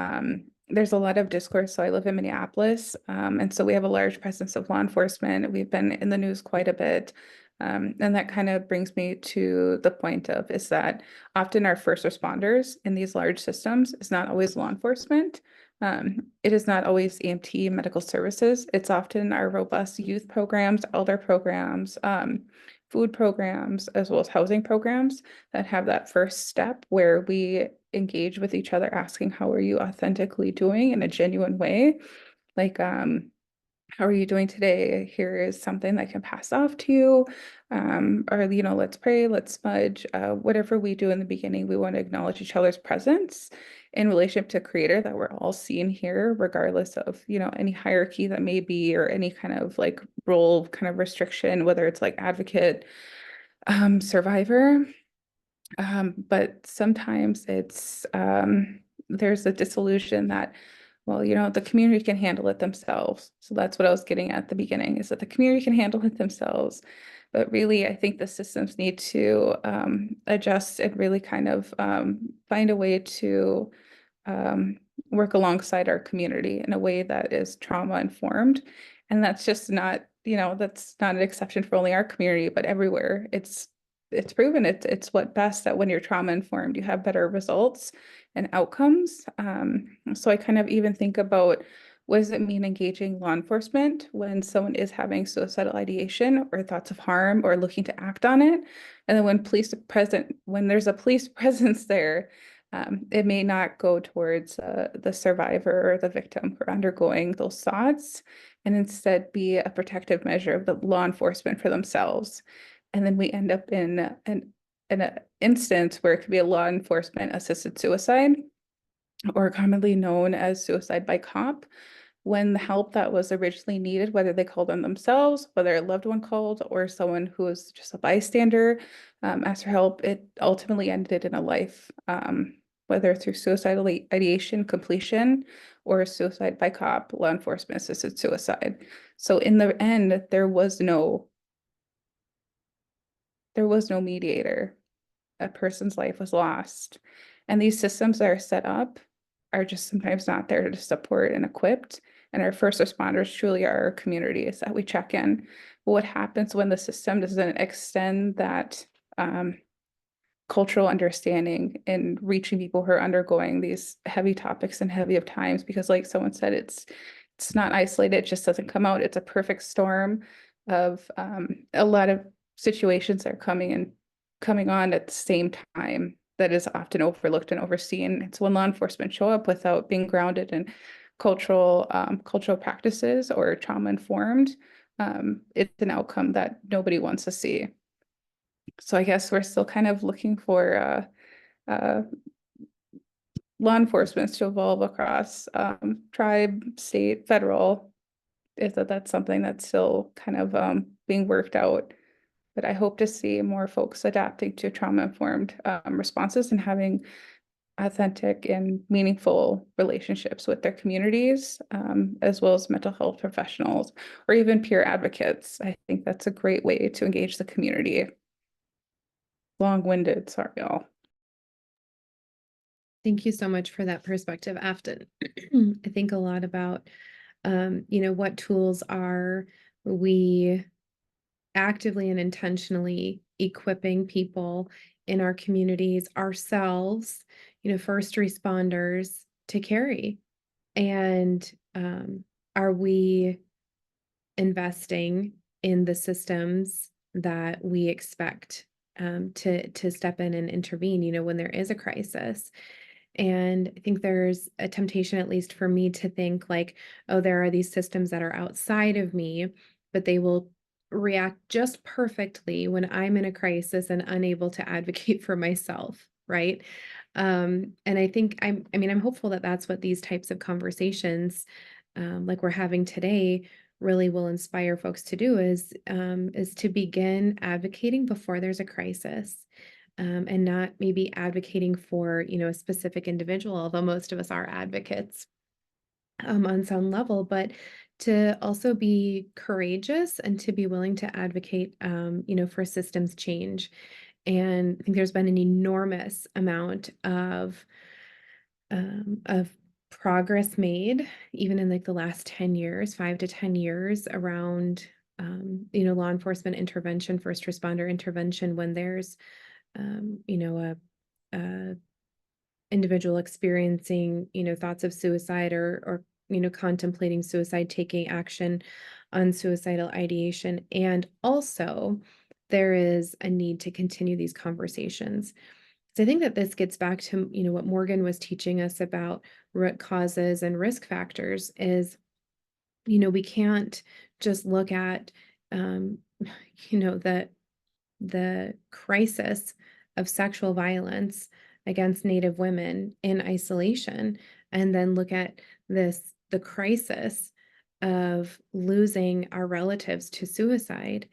there's a lot of discourse. So I live in Minneapolis, and so we have a large presence of law enforcement. We've been in the news quite a bit. And that kind of brings me to the point of is that often our first responders in these large systems is not always law enforcement. It is not always EMT medical services. It's often our robust youth programs, elder programs, food programs, as well as housing programs that have that first step where we engage with each other, asking, how are you authentically doing in a genuine way? Like, how are you doing today? Here is something that I can pass off to you. Or, let's pray, let's smudge. Whatever we do in the beginning, we want to acknowledge each other's presence in relationship to Creator, that we're all seeing here, regardless of, any hierarchy that may be, or any kind of like role kind of restriction, whether it's like advocate, survivor. But sometimes there's a disillusion that, well, the community can handle it themselves. So that's what I was getting at the beginning, is that the community can handle it themselves. But really, I think the systems need to adjust and really kind of find a way to work alongside our community in a way that is trauma informed. And that's just not, that's not an exception for only our community, but everywhere. It's proven it's what best that when you're trauma informed, you have better results and outcomes. So I kind of even think about, what does it mean engaging law enforcement when someone is having suicidal ideation or thoughts of harm or looking to act on it? And then when there's a police presence there, it may not go towards the survivor or the victim who are undergoing those thoughts, and instead be a protective measure of the law enforcement for themselves. And then we end up in an instance where it could be a law enforcement assisted suicide, or commonly known as suicide by cop, when the help that was originally needed, whether they called on themselves, whether a loved one called, or someone who was just a bystander, asked for help, it ultimately ended in a life, whether through suicidal ideation, completion, or suicide by cop, law enforcement assisted suicide. So in the end, there was no mediator. A person's life was lost. And these systems that are set up are just sometimes not there to support and equipped. And our first responders truly are our communities that we check in. But what happens when the system doesn't extend that cultural understanding and reaching people who are undergoing these heavy topics and heavy of times? Because like someone said, it's not isolated, it just doesn't come out. It's a perfect storm of a lot of situations that are coming on at the same time that is often overlooked and overseen. It's when law enforcement show up without being grounded in cultural practices or trauma informed. It's an outcome that nobody wants to see. So I guess we're still kind of looking for law enforcement to evolve across tribe, state, federal. Is that's something that's still kind of being worked out. But I hope to see more folks adapting to trauma-informed responses and having authentic and meaningful relationships with their communities, as well as mental health professionals or even peer advocates. I think that's a great way to engage the community. Long-winded, sorry, y'all. Thank you so much for that perspective, Afton. I think a lot about, what tools are we actively and intentionally equipping people in our communities, ourselves, first responders to carry. And are we investing in the systems that we expect to step in and intervene, when there is a crisis? And I think there's a temptation, at least for me, to think like, oh, there are these systems that are outside of me, but they will react just perfectly when I'm in a crisis and unable to advocate for myself, right? And I think I'm hopeful that that's what these types of conversations, like we're having today, really will inspire folks to do is to begin advocating before there's a crisis. And not maybe advocating for, a specific individual, although most of us are advocates on some level, but to also be courageous and to be willing to advocate, for systems change. And I think there's been an enormous amount of progress made, even in like the last 10 years, 5 to 10 years, around, law enforcement intervention, first responder intervention when there's a individual experiencing, thoughts of suicide or contemplating suicide, taking action on suicidal ideation. And also there is a need to continue these conversations. So I think that this gets back to, what Morgan was teaching us about root causes and risk factors is, we can't just look at, the crisis of sexual violence against Native women in isolation, and then look at the crisis of losing our relatives to suicide,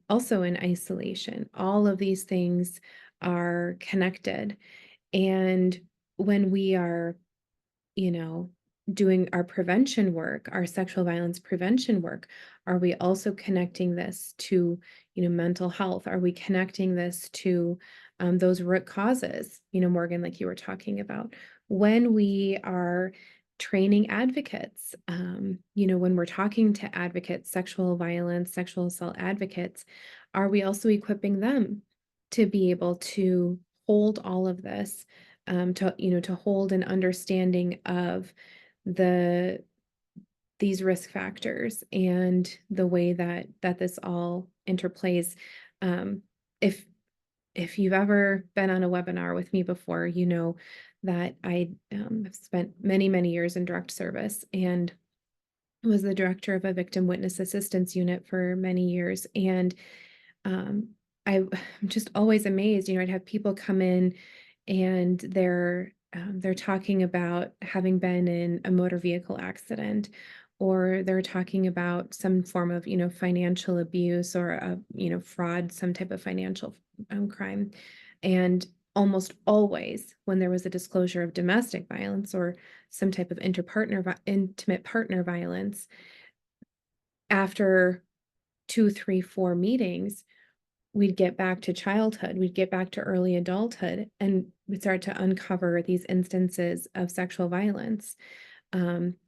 also in isolation. All of these things are connected. And when we are, you know, doing our prevention work, our sexual violence prevention work, are we also connecting this to, mental health? Are we connecting this to those root causes, Morgan, like you were talking about? When we are training advocates, when we're talking to advocates, sexual violence, sexual assault advocates, are we also equipping them to be able to hold all of this, to hold an understanding of these risk factors and the way that this all interplays. If you've ever been on a webinar with me before, you know that I have spent many years in direct service and was the director of a victim witness assistance unit for many years. And I'm just always amazed. I'd have people come in and they're they're talking about having been in a motor vehicle accident, or they're talking about some form of, financial abuse or fraud, some type of financial crime. And almost always, when there was a disclosure of domestic violence or some type of intimate partner violence, after 2, 3, 4 meetings, we'd get back to childhood, we'd get back to early adulthood, and we'd start to uncover these instances of sexual violence,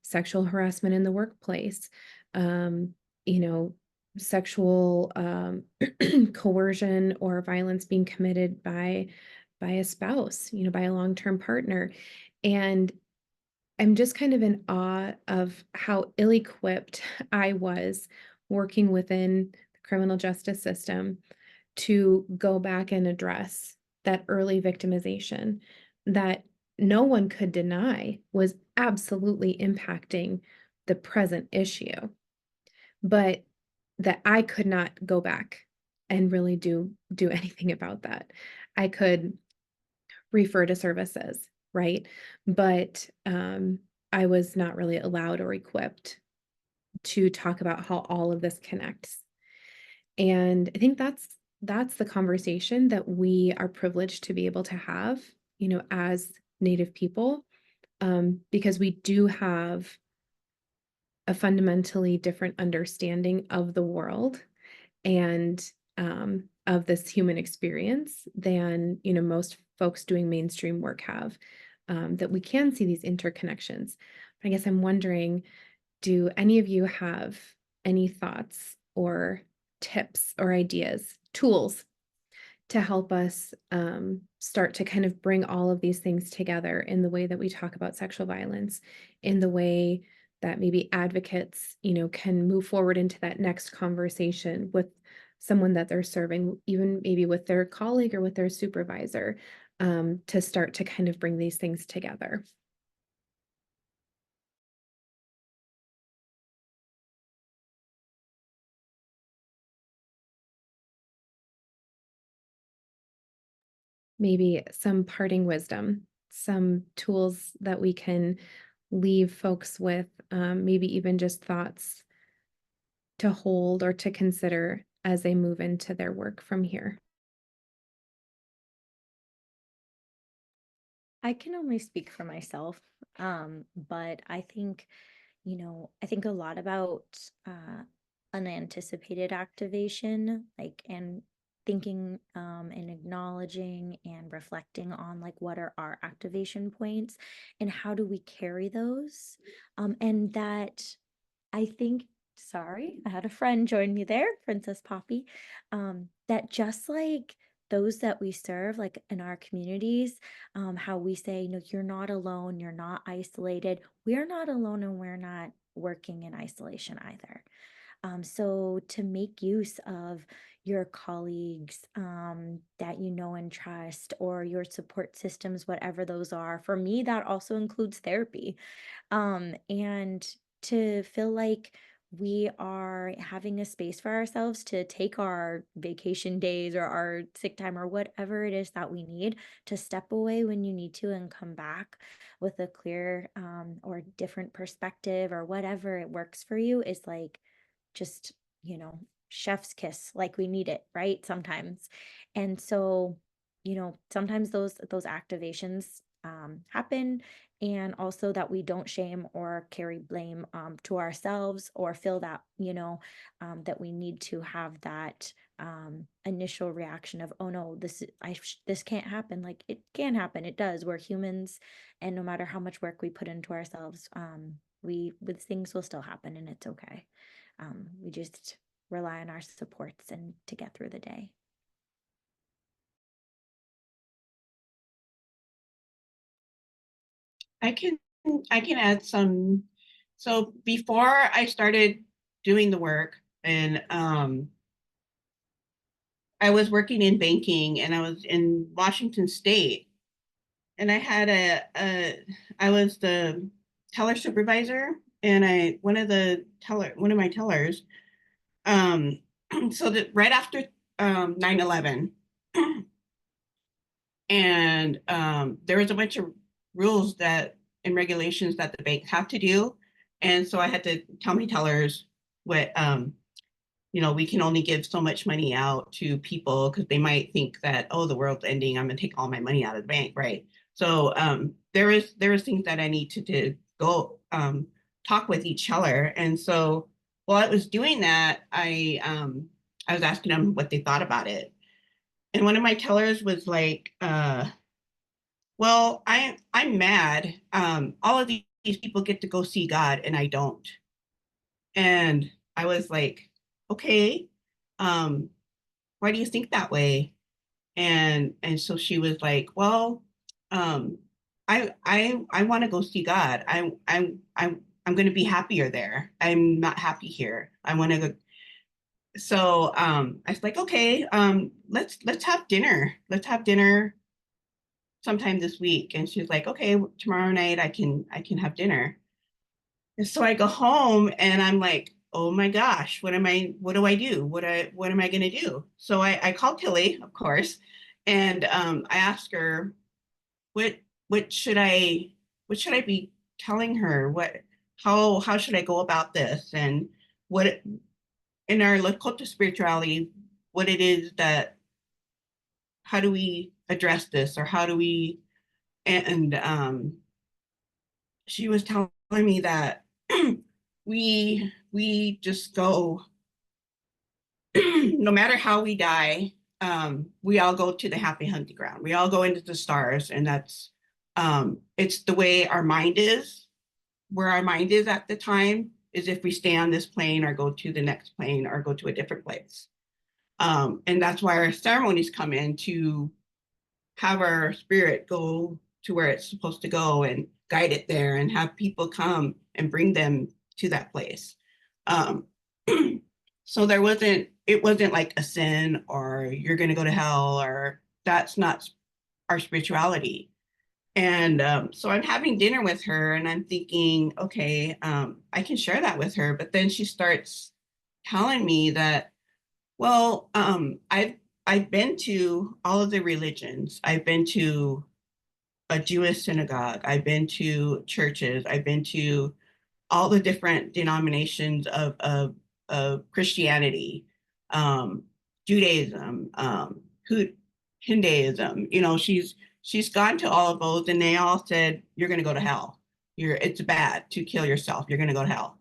sexual harassment in the workplace, um, you know, sexual coercion or violence being committed by a spouse, by a long-term partner. And I'm just kind of in awe of how ill-equipped I was working within the criminal justice system to go back and address that early victimization that no one could deny was absolutely impacting the present issue, but that I could not go back and really do anything about that. I could refer to services, right? But I was not really allowed or equipped to talk about how all of this connects. And I think that's the conversation that we are privileged to be able to have, as Native people, because we do have a fundamentally different understanding of the world and of this human experience than most folks doing mainstream work have. That we can see these interconnections. I guess I'm wondering, do any of you have any thoughts or tips or ideas, tools to help us start to kind of bring all of these things together in the way that we talk about sexual violence, in the way that maybe advocates, can move forward into that next conversation with someone that they're serving, even maybe with their colleague or with their supervisor, to start to kind of bring these things together. Maybe some parting wisdom, some tools that we can leave folks with, maybe even just thoughts to hold or to consider as they move into their work from here. I can only speak for myself, but I think, I think a lot about unanticipated activation, like, and thinking and acknowledging and reflecting on like what are our activation points and how do we carry those, and that I think, sorry, I had a friend join me there, Princess Poppy, that just like those that we serve, like in our communities, how we say, you're not alone, you're not isolated. We're not alone and we're not working in isolation either. So to make use of your colleagues that you know and trust, or your support systems, whatever those are. For me, that also includes therapy, and to feel like we are having a space for ourselves to take our vacation days or our sick time or whatever it is that we need, to step away when you need to and come back with a clear or different perspective or whatever it works for you, is like just, chef's kiss, like we need it, right? Sometimes. And so, sometimes those activations happen, and also that we don't shame or carry blame to ourselves, or feel that, that we need to have that initial reaction of, oh no, this can't happen. Like, it can happen, it does. We're humans, and no matter how much work we put into ourselves, with things will still happen, and it's okay. We just rely on our supports and to get through the day. I can I can add some. So before I started doing the work, and I was working in banking, and I was in Washington State, and I had I was the teller supervisor, and one of my tellers, um, so that right after 9/11, and there was a bunch of rules that and regulations that the banks have to do. And so I had to tell my tellers what, we can only give so much money out to people because they might think that, oh, the world's ending, I'm gonna take all my money out of the bank, right? So there is things that I need to go talk with each teller. And so while I was doing that, I was asking them what they thought about it. And one of my tellers was like, well, I'm mad. All of these people get to go see God and I don't. And I was like, okay, um, why do you think that way? And so she was like, well, um, I want to go see God. I'm going to be happier there. I'm not happy here. I want to go. So I was like, okay, let's have dinner. Let's have dinner sometime this week. And she's like, okay, tomorrow night I can have dinner. And so I go home and I'm like, oh my gosh, what do I do? What am I gonna do? So I called Tilly, of course, and I asked her, what what should I what should I be telling her? How should I go about this? And what in our Lakota spirituality, what it is that how do we address this, or how do we and she was telling me that we just go no matter how we die, we all go to the happy hunting ground. We all go into the stars, and that's it's the way our mind is. Where our mind is at the time is if we stay on this plane or go to the next plane or go to a different place. And that's why our ceremonies come in to have our spirit go to where it's supposed to go and guide it there, and have people come and bring them to that place. Um, so it wasn't like a sin or you're going to go to hell, or that's not our spirituality. And so I'm having dinner with her and I'm thinking, okay, I can share that with her. But then she starts telling me that, well, I've been to all of the religions. I've been to a Jewish synagogue. I've been to churches. I've been to all the different denominations of Christianity, um, Judaism, Hinduism. She's gone to all of those, and they all said, "You're going to go to hell. It's bad to kill yourself. You're going to go to hell."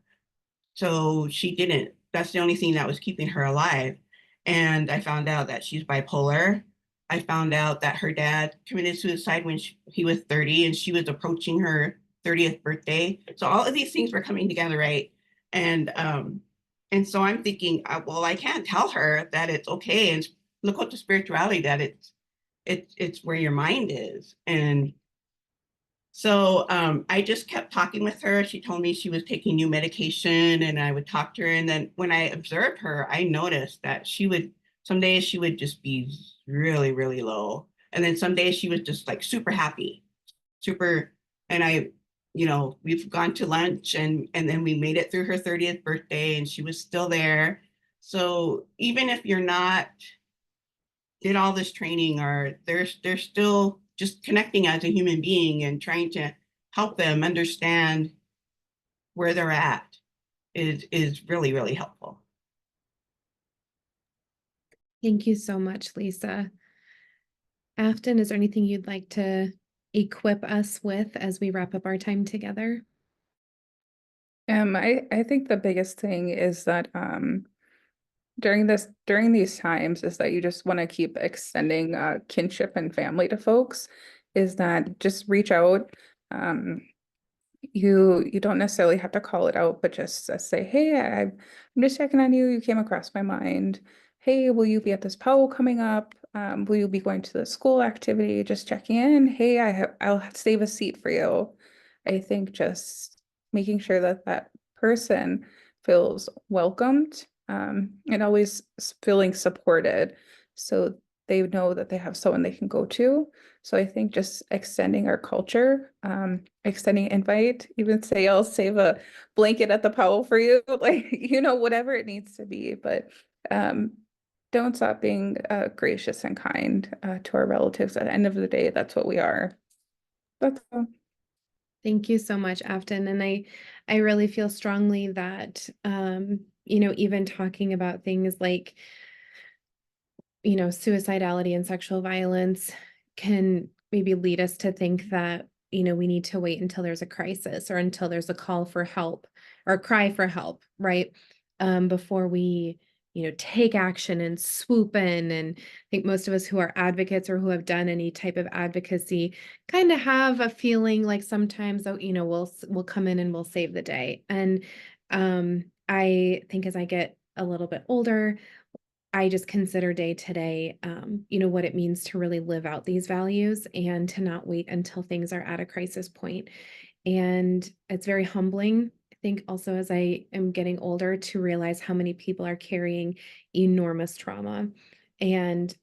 So she didn't. That's the only thing that was keeping her alive. And I found out that she's bipolar. I found out that her dad committed suicide when he was 30 and she was approaching her 30th birthday. So all of these things were coming together, right? And so I'm thinking, well, I can't tell her that it's okay. And look what the spirituality that it's where your mind is. And so I just kept talking with her. She told me she was taking new medication, and I would talk to her. And then when I observed her, I noticed that some days she would just be really, really low. And then some days she was just like super happy, super. And we've gone to lunch, and then we made it through her 30th birthday and she was still there. So even if you're not did all this training, or they're still just connecting as a human being and trying to help them understand where they're at is really, really helpful. Thank you so much, Lisa. Afton, is there anything you'd like to equip us with as we wrap up our time together? I think the biggest thing is that during these times is that you just want to keep extending kinship and family to folks, is that just reach out. You don't necessarily have to call it out, but just say, hey, I'm just checking on you. You came across my mind. Hey, will you be at this powwow coming up? Will you be going to the school activity? Just checking in. Hey, I'll save a seat for you. I think just making sure that that person feels welcomed, and always feeling supported, so they know that they have someone they can go to. So I think just extending our culture, extending invite, even say I'll save a blanket at the powwow for you, like, whatever it needs to be. But don't stop being gracious and kind to our relatives. At the end of the day, that's what we are. That's all. Thank you so much, Afton. And I really feel strongly that, you know, even talking about things like, you know, suicidality and sexual violence can maybe lead us to think that, you know, we need to wait until there's a crisis or until there's a call for help or cry for help, right? Before we, you know, take action and swoop in. And I think most of us who are advocates or who have done any type of advocacy kind of have a feeling like sometimes, oh, you know, we'll come in and we'll save the day. And I think as I get a little bit older, I just consider day to day, you know, what it means to really live out these values and to not wait until things are at a crisis point. And it's very humbling, I think, also as I am getting older to realize how many people are carrying enormous trauma and,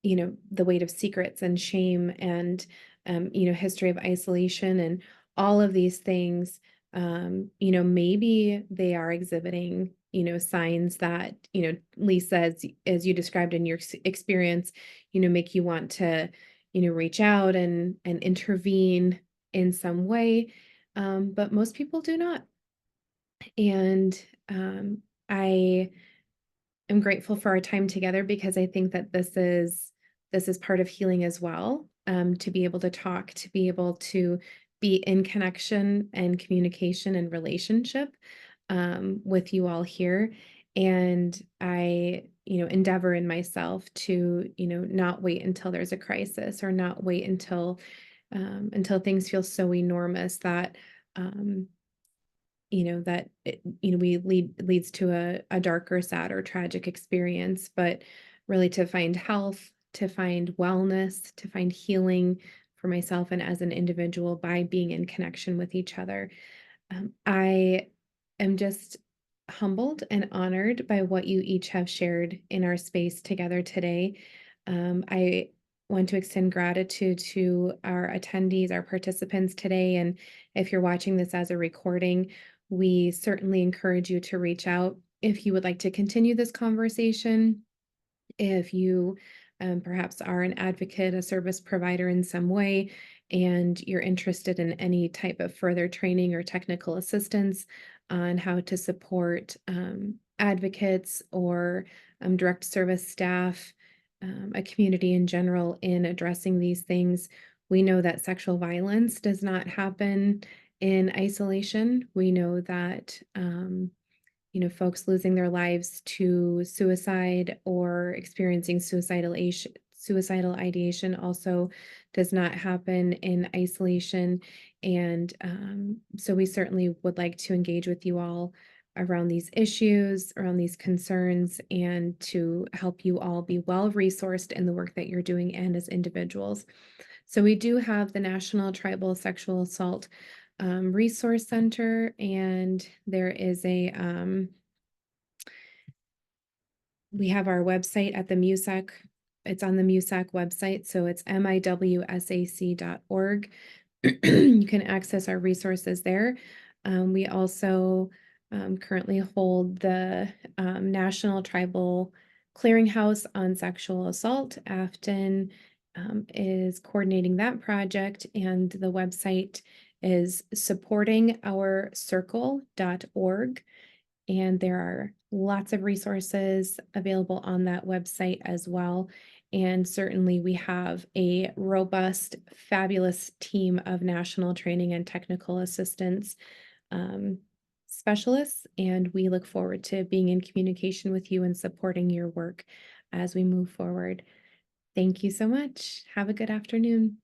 you know, the weight of secrets and shame and, you know, history of isolation and all of these things. You know, maybe they are exhibiting, you know, signs that, you know, Lisa, as you described in your experience, you know, make you want to, you know, reach out and intervene in some way. But most people do not. And I am grateful for our time together because I think that this is part of healing as well. To be able to talk, to be able to be in connection and communication and relationship with you all here. And I, you know, endeavor in myself to, you know, not wait until there's a crisis or not wait until things feel so enormous that um, you know, that it, you know, we leads to a darker, sad, or tragic experience, but really to find health, to find wellness, to find healing for myself and as an individual by being in connection with each other. I am just humbled and honored by what you each have shared in our space together today. I want to extend gratitude to our attendees, our participants today. And if you're watching this as a recording, we certainly encourage you to reach out if you would like to continue this conversation. If you perhaps are an advocate, a service provider in some way, and you're interested in any type of further training or technical assistance on how to support advocates or direct service staff, a community in general in addressing these things, we know that sexual violence does not happen in isolation. We know that. You know, folks losing their lives to suicide or experiencing suicidal ideation also does not happen in isolation. And so we certainly would like to engage with you all around these issues, around these concerns, and to help you all be well resourced in the work that you're doing and as individuals. So we do have the National Tribal Sexual Assault Resource Center, and there is we have our website at the MUSAC. It's on the MUSAC website, so it's miwsac.org. You can access our resources there. We also currently hold the National Tribal Clearinghouse on Sexual Assault. Afton is coordinating that project, and the website is supportingourcircle.org. And there are lots of resources available on that website as well. And certainly we have a robust, fabulous team of national training and technical assistance specialists. And we look forward to being in communication with you and supporting your work as we move forward. Thank you so much. Have a good afternoon.